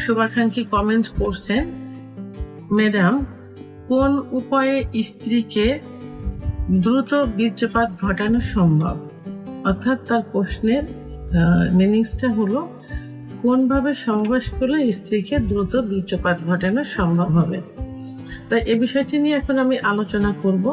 শুভাকাঙ্ক্ষী কমেন্টস করছেন, ম্যাডাম কোন উপায়ে স্ত্রীকে দ্রুত বীর্যপাত ঘটানো সম্ভব? অর্থাৎ তার প্রশ্নের মিনিংসটা হলো কোনভাবে সহবাস করলে স্ত্রীকে দ্রুত বীর্যপাত ঘটানো সম্ভব হবে। তাই এই বিষয়টি নিয়ে এখন আমি আলোচনা করব।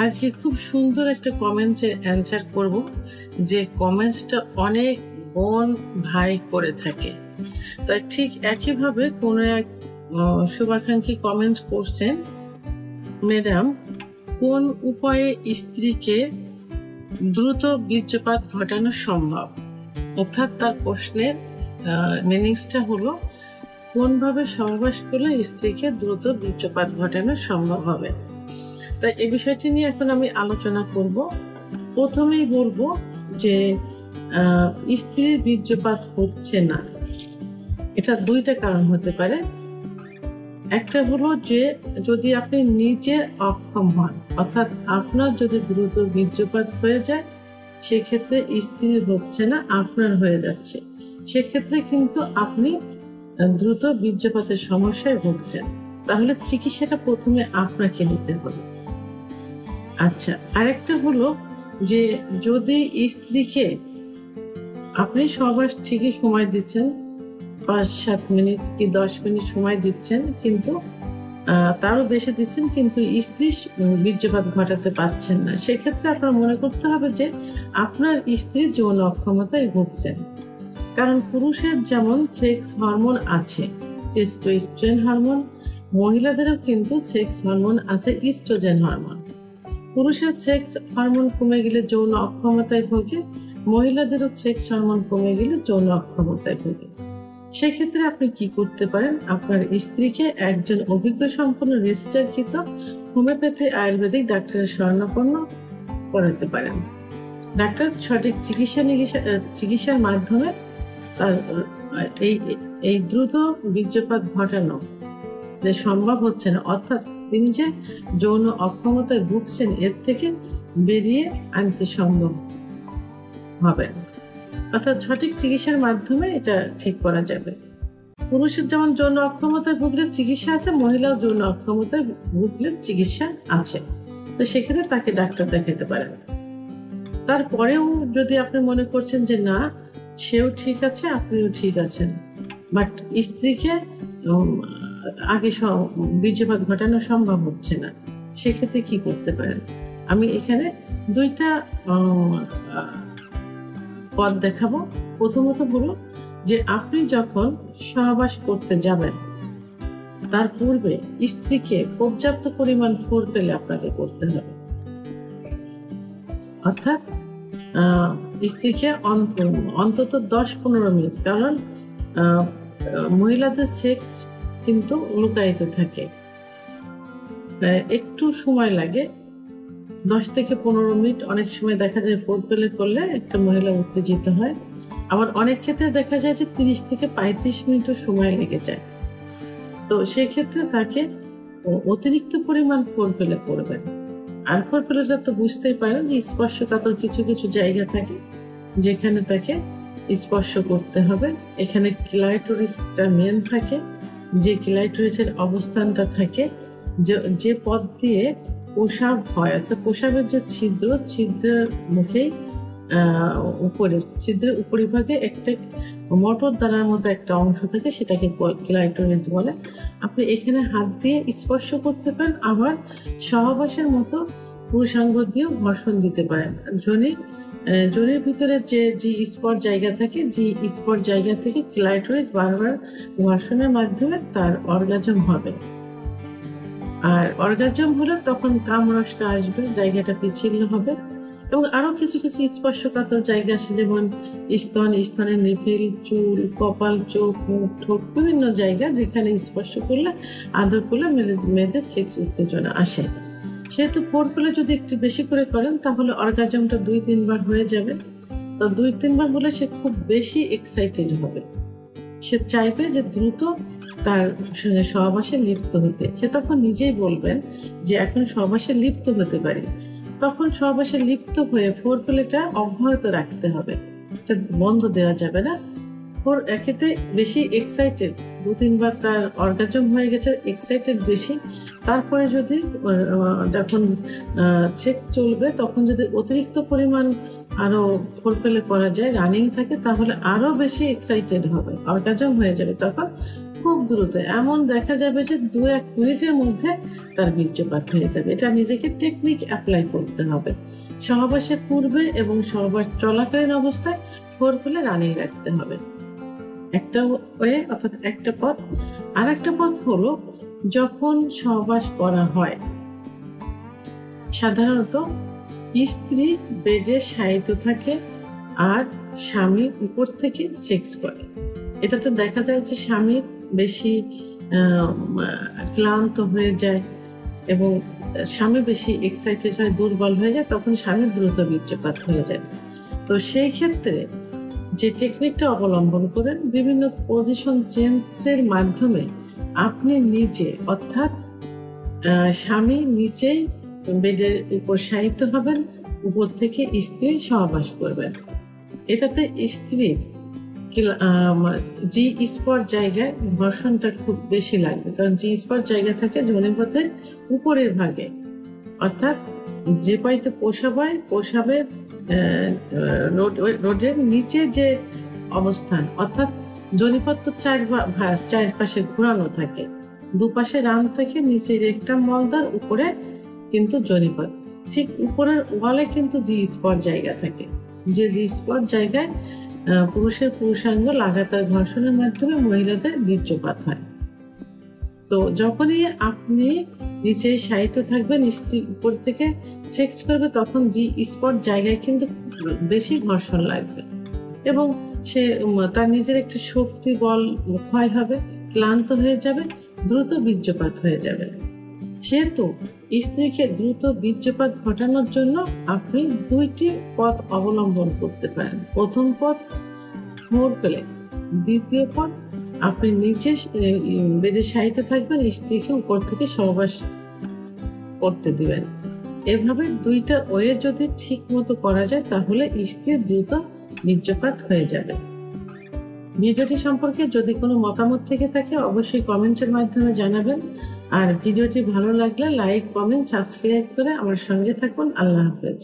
আজকে খুব সুন্দর একটা কমেন্টে অ্যান্সার করব, যে কমেন্টসটা অনেক বোন ভাই করে থাকে। তাই ঠিক একইভাবে কোনো এক শুভাকাঙ্ক্ষী কমেন্টস করছেন, ম্যাডাম কোন উপায়ে স্ত্রীকে দ্রুত বীর্যপাত ঘটানো সম্ভব? অর্থাৎ তার প্রশ্নের মিনিংসটা হলো কোনভাবে সহবাস করলে স্ত্রীকে দ্রুত বীর্যপাত ঘটানো সম্ভব হবে। তাই এই বিষয়টি নিয়ে এখন আমি আলোচনা করব। প্রথমেই বলবো যে স্ত্রীর বীর্যপাত হচ্ছে না, এটা দুইটা কারণ হতে পারে। একটা হলো যে যদি আপনি নিজে অক্ষম হন, অর্থাৎ আপনার যদি দ্রুত বীর্যপাত হয়ে যায়, সেক্ষেত্রে স্ত্রীর হচ্ছে না, আপনার হয়ে যাচ্ছে, সেক্ষেত্রে কিন্তু আপনি দ্রুত বীর্যপাতের সমস্যায় ভুগছেন। তাহলে চিকিৎসাটা প্রথমে আপনাকে নিতে হবে। আচ্ছা, আরেকটা হলো যে যদি স্ত্রীকে আপনি সহবাস ঠিকই সময় দিচ্ছেন, 5-7 মিনিট কি 10 মিনিট সময় দিচ্ছেন, কিন্তু তারও বেশি দিচ্ছেন, কিন্তু স্ত্রী বীর্যপাত ঘটাতে পারছেন না, সেক্ষেত্রে আপনার মনে করতে হবে যে আপনার স্ত্রী যৌন অক্ষমতায় ভুগছেন। কারণ পুরুষের যেমন সেক্স হরমোন আছে, টেস্টোস্টেরন হরমোন, মহিলাদেরও কিন্তু সেক্স হরমোন আছে, ইস্ট্রোজেন হরমোন। পুরুষের সেক্স হরমোন কমে গেলে যৌন অক্ষমতায় ভোগে, মহিলাদেরও সেক্স হরমোন কমে গেলে যৌন অক্ষমতায় ভোগে। সেক্ষেত্রে আপনি কি করতে পারেন? আপনার স্ত্রীকে একজন অভিজ্ঞ সম্পন্ন রেজিস্টারকৃত হোমিওপ্যাথি আয়ুর্বেদিক ডাক্তারের শরণাপন্ন করাতে পারেন। ডাক্তার সঠিক চিকিৎসার মাধ্যমে এই দ্রুত বীর্যপাত ঘটানো যে সম্ভব হচ্ছে না, অর্থাৎ তিনি যে যৌন অক্ষমতায় ভুগছেন, এর থেকে বেরিয়ে আনতে সম্ভব হবে। অর্থাৎ সঠিক চিকিৎসার মাধ্যমে এটা ঠিক করা যাবে। পুরুষের যেমন যৌন অক্ষমতায় ভুগলে চিকিৎসা আছে, মহিলাও যৌন অক্ষমতায় ভুগলে চিকিৎসা আছে, তো সেক্ষেত্রে তাকে ডাক্তার দেখাতে পারেন। তারপরেও যদি আপনি মনে করছেন যে না, সেও ঠিক আছে, আপনিও ঠিক আছেন, বাট স্ত্রীকে আগে বীর্যপাত ঘটানো সম্ভব হচ্ছে না, সেক্ষেত্রে কি করতে পারেন? আমি এখানে দুইটা পথ দেখাবো। প্রথমত হলো যে আপনি যখন সহবাস করতে যাবেন, তার পূর্বে স্ত্রীকে পর্যাপ্ত পরিমাণ ফোরপ্লে আপনাকে করতে হবে। অর্থাৎ স্ত্রীকে অন্তত 10-15 মিনিট, কারণ মহিলাদের সেক্স কিন্তু লুকায়িত থাকে, একটু সময় লাগে, 10-15 মিনিট। অনেক সময় দেখা যায় ফোরপ্লে করলে একটা মহিলা উত্তেজিত হয়, আবার অনেক ক্ষেত্রে দেখা যায় যে 30-35 মিনিটও সময় লেগে যায়। তো সেক্ষেত্রে তাকে অতিরিক্ত পরিমাণ ফোরপ্লে করবেন। আর ফোরপ্লেটা তো বুঝতেই পারেন যে স্পর্শকাতর কিছু কিছু জায়গা থাকে যেখানে তাকে স্পর্শ করতে হবে। এখানে ক্লাইটোরিসটা মেন থাকে, যে ক্লাইটোরিসের অবস্থানটা থাকে, যে পথ দিয়ে প্রসাব হয়, অর্থাৎ প্রসাবের যে ছিদ্রের মুখেই ছিদ্রের উপরিভাগে একটা মোটর দানার মতো একটা অংশ থাকে, সেটাকে ক্লাইটোরিস বলে। আপনি এখানে হাত দিয়ে স্পর্শ করতে পারেন, আবার সহবাসের মতো পুরুষাঙ্গ দিয়েও ঘর্ষণ দিতে পারেন। যোনির ভিতরে যে স্পট জায়গা থাকে, যে স্পট জায়গা থেকে ক্লাইটোরিস বারবার ঘর্ষণের মাধ্যমে তার অর্গাজম হবে। আর অর্গাজম হলে তখন কামরসটা আসবে, জায়গাটা পিচ্ছিল হবে। এবং আরো কিছু কিছু স্পর্শকাতর জায়গা আছে, যেমন স্তনের নিপেল, চুল, কপাল, চোখ, মুখ, ঠোঁট, বিভিন্ন জায়গা যেখানে স্পর্শ করলে, আদর করলে মেয়েদের সেক্স উত্তেজনা আসে। সেহেতু ফোরপ্লে যদি একটু বেশি করে করেন, তাহলে অর্গাজমটা 2-3 বার হয়ে যাবে। তো 2-3 বার হলে সে খুব বেশি এক্সাইটেড হবে, সে চাইবে যে দ্রুত তার সঙ্গে সহবাসে লিপ্ত হতে। সে তখন নিজেই বলবেন যে এখন সহবাসে লিপ্ত হতে পারি, তখন সহবাসে লিপ্ত হয়ে ফোরপ্লেটা অব্যাহত রাখতে হবে, এটা বন্ধ দেওয়া যাবে না। একেতে বেশি এক্সাইটেড, 2-3 বার তার অর্গাজম হয়ে গেছে, এক্সাইটেড বেশি, তারপরে যদি যখন সেক্স চলবে তখন যদি অতিরিক্ত পরিমাণ আরো ফোরপ্লে করা যায়, রানিং থাকে, তাহলে আরো বেশি এক্সাইটেড হবে, অর্গাজম হয়ে যাবে। তখন খুব দ্রুত এমন দেখা যাবে যে 2-1 মিনিটের মধ্যে তার বীর্যপাত হয়ে যাবে। এটা নিজেকে টেকনিক অ্যাপ্লাই করতে হবে। সহবাসের পূর্বে এবং সহবাস চলাকালীন অবস্থায় ফোরপ্লে রানিং রাখতে হবে, একটা ওয়ে অর্থাৎ একটা পথ। আর একটা পথ হলো যখন সহবাস করা হয়, সাধারণত স্ত্রী বেডে শায়িত থাকে আর স্বামী উপর থেকে সেক্স করে। এটাতে দেখা যায় যে স্বামী বেশি ক্লান্ত হয়ে যায় এবং স্বামী বেশি এক্সাইটেড হয়, দুর্বল হয়ে যায়, তখন স্বামীর দ্রুত বীর্যপাত হয়ে যায়। তো সেই ক্ষেত্রে যে টেকনিকটা অবলম্বন করেন, বিভিন্ন পজিশন চেঞ্জের মাধ্যমে আপনি নিজে অর্থাৎ স্বামী নিচেই বেডের উপর শায়িত হবেন, উপর থেকে স্ত্রী সহবাস করবেন। এটাতে স্ত্রী জি স্পট জায়গায় ঘর্ষণটা খুব বেশি লাগবে, কারণ জি স্পট জায়গা থাকে যোনিপথের উপরের ভাগে, অর্থাৎ যে পাইতে পোষাবে রোডের নিচে যে অবস্থান, অর্থাৎ যোনিপথ তো চারপাশে ঘোরানো থাকে, দুপাশে রান থাকে, নিচে একটা মলদার, উপরে কিন্তু যোনিপথ। ঠিক উপরের ওয়ালে কিন্তু জি স্পট জায়গা থাকে, যে জি স্পট জায়গায় পুরুষের পুরুষাঙ্গ লাগাতার ঘর্ষণের মাধ্যমে মহিলাদের বীর্যপাত হয়। তো যখনই আপনি নিচে শায়িত থাকবেন, স্ত্রী উপর থেকে সেক্স করবে, তখন জি স্পট জায়গায় কিন্তু বেশি ঘর্ষণ লাগবে এবং সে তার নিজের একটা শক্তি বল ক্ষয় হবে, ক্লান্ত হয়ে যাবে, দ্রুত বীর্যপাত হয়ে যাবে। সেহেতু স্ত্রীকে দ্রুত বীর্যপাত ঘটানোর জন্য আপনি 2টি পথ অবলম্বন করতে পারেন। প্রথম পথ ফোরপ্লে, দ্বিতীয় পথ আপনি নিচে বেডে শায়িত থাকবেন, স্ত্রীকে উপর থেকে সহবাস করতে দিবেন। এভাবে 2টা ওয়ে যদি ঠিক মতো করা যায়, তাহলে স্ত্রীর দ্রুত বীর্যপাত হয়ে যাবে। ভিডিওটি সম্পর্কে যদি কোনো মতামত থেকে থাকে অবশ্যই কমেন্টের মাধ্যমে জানাবেন। আর ভিডিওটি ভালো লাগলে লাইক, কমেন্ট, সাবস্ক্রাইব করে আমার সঙ্গে থাকুন। আল্লাহ হাফেজ।